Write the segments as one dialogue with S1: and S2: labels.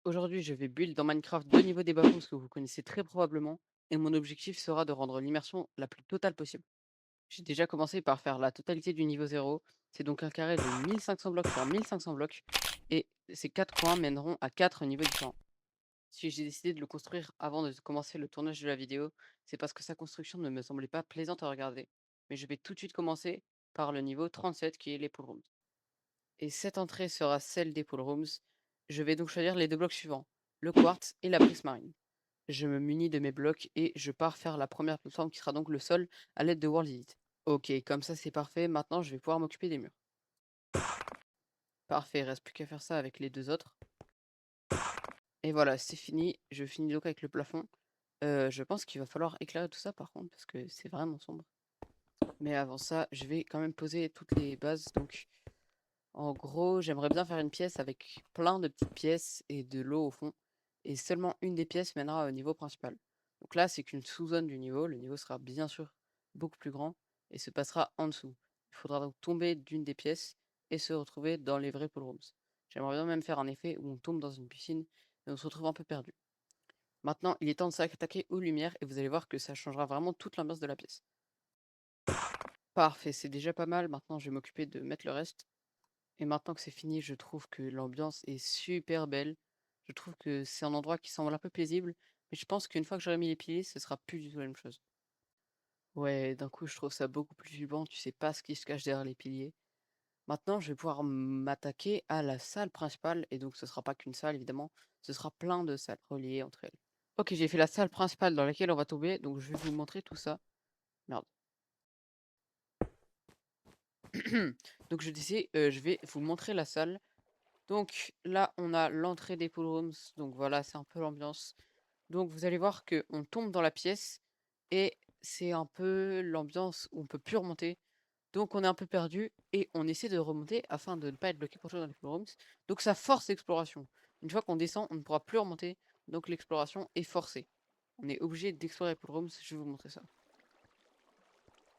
S1: Aujourd'hui, je vais build dans Minecraft 2 niveaux des bas-fonds que vous connaissez très probablement, et mon objectif sera de rendre l'immersion la plus totale possible. J'ai déjà commencé par faire la totalité du niveau 0. C'est donc un carré de 1500 blocs sur 1500 blocs, et ces 4 coins mèneront à 4 niveaux différents. Si j'ai décidé de le construire avant de commencer le tournage de la vidéo, c'est parce que sa construction ne me semblait pas plaisante à regarder. Mais je vais tout de suite commencer par le niveau 37 qui est les pool rooms. Et cette entrée sera celle des pool rooms. Je vais donc choisir les deux blocs suivants, le quartz et la prismarine. Je me munis de mes blocs et je pars faire la première plateforme qui sera donc le sol à l'aide de World Edit. Ok, comme ça c'est parfait, maintenant je vais pouvoir m'occuper des murs. Parfait, il reste plus qu'à faire ça avec les deux autres. Et voilà, c'est fini, je finis donc avec le plafond. Je pense qu'il va falloir éclairer tout ça par contre, parce que c'est vraiment sombre. Mais avant ça, je vais quand même poser toutes les bases, donc en gros, j'aimerais bien faire une pièce avec plein de petites pièces et de l'eau au fond. Et seulement une des pièces mènera au niveau principal. Donc là, c'est qu'une sous-zone du niveau. Le niveau sera bien sûr beaucoup plus grand et se passera en dessous. Il faudra donc tomber d'une des pièces et se retrouver dans les vrais pool rooms. J'aimerais bien même faire un effet où on tombe dans une piscine et on se retrouve un peu perdu. Maintenant, il est temps de s'attaquer aux lumières et vous allez voir que ça changera vraiment toute l'ambiance de la pièce. Parfait, c'est déjà pas mal. Maintenant, je vais m'occuper de mettre le reste. Et maintenant que c'est fini, je trouve que l'ambiance est super belle. Je trouve que c'est un endroit qui semble un peu paisible, mais je pense qu'une fois que j'aurai mis les piliers, ce sera plus du tout la même chose. Ouais, d'un coup, je trouve ça beaucoup plus vivant, tu sais pas ce qui se cache derrière les piliers. Maintenant, je vais pouvoir m'attaquer à la salle principale, et donc ce sera pas qu'une salle, évidemment, ce sera plein de salles reliées entre elles. Ok, j'ai fait la salle principale dans laquelle on va tomber, donc je vais vous montrer tout ça. Merde. Donc je disais, je vais vous montrer la salle. Donc là, on a l'entrée des pool rooms. Donc voilà, c'est un peu l'ambiance. Donc vous allez voir que on tombe dans la pièce et c'est un peu l'ambiance où on peut plus remonter. Donc on est un peu perdu et on essaie de remonter afin de ne pas être bloqué pour toujours dans les pool rooms. Donc ça force l'exploration. Une fois qu'on descend, on ne pourra plus remonter. Donc l'exploration est forcée. On est obligé d'explorer les pool rooms. Je vais vous montrer ça.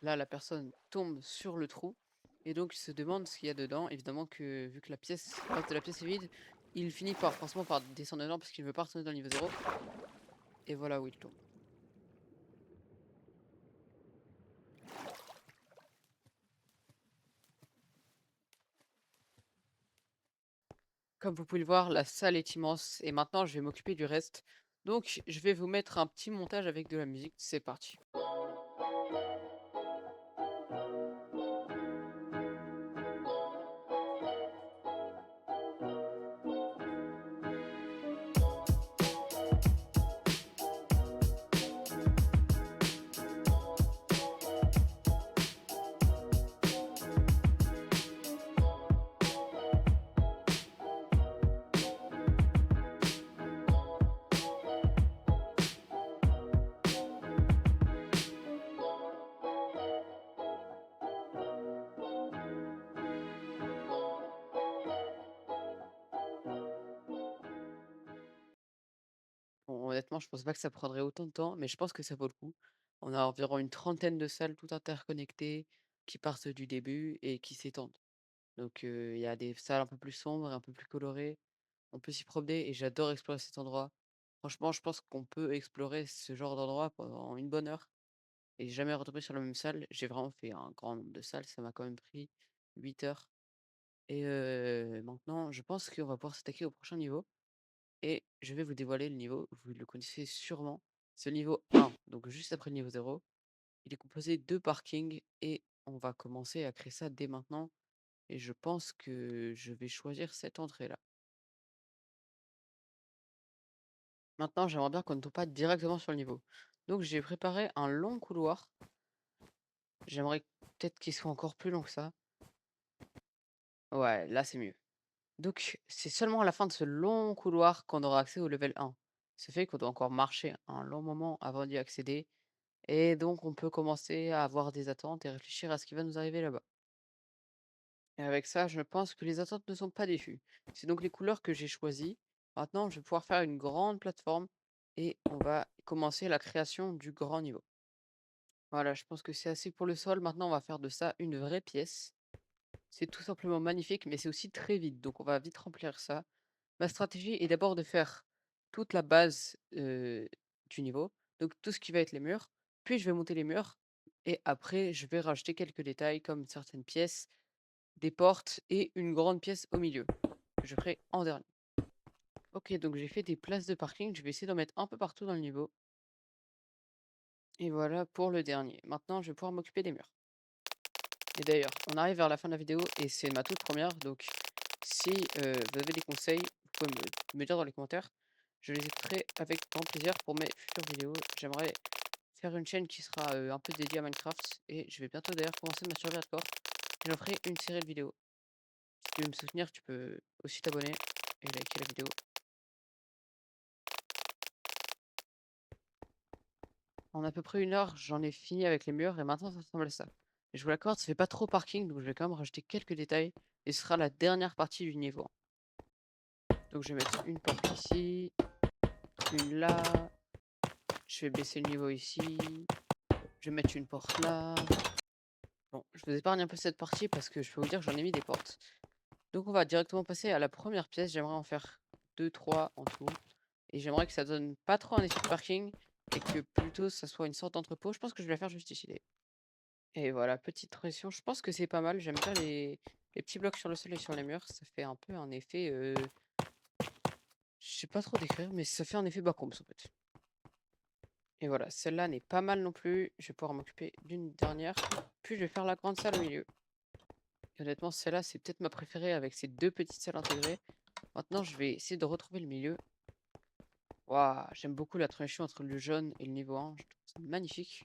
S1: Là, la personne tombe sur le trou et donc il se demande ce qu'il y a dedans. Évidemment que vu que la pièce, le reste de la pièce est vide, il finit par forcément par descendre dedans parce qu'il ne veut pas retourner dans le niveau 0. Et voilà où il tombe. Comme vous pouvez le voir, la salle est immense et maintenant je vais m'occuper du reste. Donc je vais vous mettre un petit montage avec de la musique. C'est parti. Bon, honnêtement, je pense pas que ça prendrait autant de temps, mais je pense que ça vaut le coup. On a environ une trentaine de salles toutes interconnectées qui partent du début et qui s'étendent. Donc il y a des salles un peu plus sombres, un peu plus colorées. On peut s'y promener et j'adore explorer cet endroit. Franchement, je pense qu'on peut explorer ce genre d'endroit pendant une bonne heure et jamais retomber sur la même salle. J'ai vraiment fait un grand nombre de salles, ça m'a quand même pris 8 heures. Et maintenant, je pense qu'on va pouvoir s'attaquer au prochain niveau et je vais vous dévoiler le niveau. Vous le connaissez sûrement. C'est le niveau 1, donc juste après le niveau 0. Il est composé de parkings et on va commencer à créer ça dès maintenant. Et je pense que je vais choisir cette entrée-là. Maintenant, j'aimerais bien qu'on ne tombe pas directement sur le niveau. Donc j'ai préparé un long couloir. J'aimerais peut-être qu'il soit encore plus long que ça. Ouais, là c'est mieux. Donc c'est seulement à la fin de ce long couloir qu'on aura accès au level 1. Ce fait qu'on doit encore marcher un long moment avant d'y accéder. Et donc on peut commencer à avoir des attentes et réfléchir à ce qui va nous arriver là-bas. Et avec ça, je pense que les attentes ne sont pas déçues. C'est donc les couleurs que j'ai choisies. Maintenant, je vais pouvoir faire une grande plateforme et on va commencer la création du grand niveau. Voilà, je pense que c'est assez pour le sol. Maintenant, on va faire de ça une vraie pièce. C'est tout simplement magnifique, mais c'est aussi très vite. Donc, on va vite remplir ça. Ma stratégie est d'abord de faire toute la base, du niveau, donc tout ce qui va être les murs, puis je vais monter les murs et après je vais rajouter quelques détails comme certaines pièces, des portes et une grande pièce au milieu, que je ferai en dernier. OK, donc j'ai fait des places de parking, je vais essayer d'en mettre un peu partout dans le niveau et voilà pour le dernier. Maintenant, je vais pouvoir m'occuper des murs. Et d'ailleurs, on arrive vers la fin de la vidéo et c'est ma toute première, donc si, vous avez des conseils, vous pouvez me dire dans les commentaires. Je les écouterai avec grand plaisir pour mes futures vidéos. J'aimerais faire une chaîne qui sera, un peu dédiée à Minecraft et je vais bientôt d'ailleurs commencer ma survie hardcore et j'en ferai une série de vidéos. Si tu veux me soutenir, tu peux aussi t'abonner et liker la vidéo. En à peu près 1 heure, j'en ai fini avec les murs et maintenant ça ressemble à ça. Et je vous l'accorde, ça fait pas trop parking, donc je vais quand même rajouter quelques détails et ce sera la dernière partie du niveau. Donc je vais mettre une porte ici, une là, je vais baisser le niveau ici, je vais mettre une porte là. Bon, je vous épargne un peu cette partie parce que je peux vous dire que j'en ai mis des portes. Donc on va directement passer à la première pièce, j'aimerais en faire 2, 3 en tout. Et j'aimerais que ça donne pas trop un effet de parking et que plutôt ça soit une sorte d'entrepôt. Je pense que je vais la faire juste ici. Et voilà, petite transition, je pense que c'est pas mal. J'aime bien les petits blocs sur le sol et sur les murs. Ça fait un peu un effet, je sais pas trop décrire, mais ça fait un effet Backrooms en fait. Et voilà, celle-là n'est pas mal non plus. Je vais pouvoir m'occuper d'une dernière. Puis je vais faire la grande salle au milieu. Et honnêtement, celle-là, c'est peut-être ma préférée avec ces 2 petites salles intégrées. Maintenant, je vais essayer de retrouver le milieu. Waouh, j'aime beaucoup la transition entre le jaune et le niveau 1. Je trouve ça magnifique.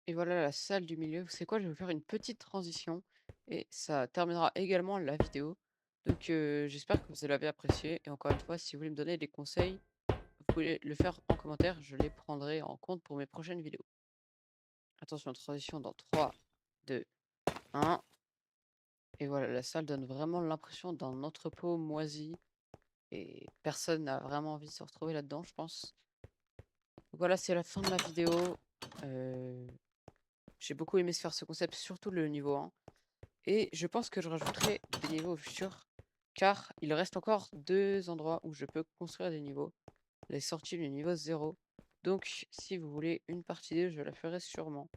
S1: Et voilà la salle du milieu. C'est quoi? Je vais vous faire une petite transition et ça terminera également la vidéo. Donc, j'espère que vous l'avez apprécié. Et encore une fois, si vous voulez me donner des conseils, vous pouvez le faire en commentaire. Je les prendrai en compte pour mes prochaines vidéos. Attention, transition dans 3, 2, 1. Et voilà, la salle donne vraiment l'impression d'un entrepôt moisi et personne n'a vraiment envie de se retrouver là-dedans, je pense. Donc voilà, c'est la fin de ma vidéo. Euh, j'ai beaucoup aimé se faire ce concept, surtout le niveau 1. Et je pense que je rajouterai des niveaux au futur, car il reste encore 2 endroits où je peux construire des niveaux. Les sorties du niveau 0. Donc, si vous voulez une partie 2, je la ferai sûrement.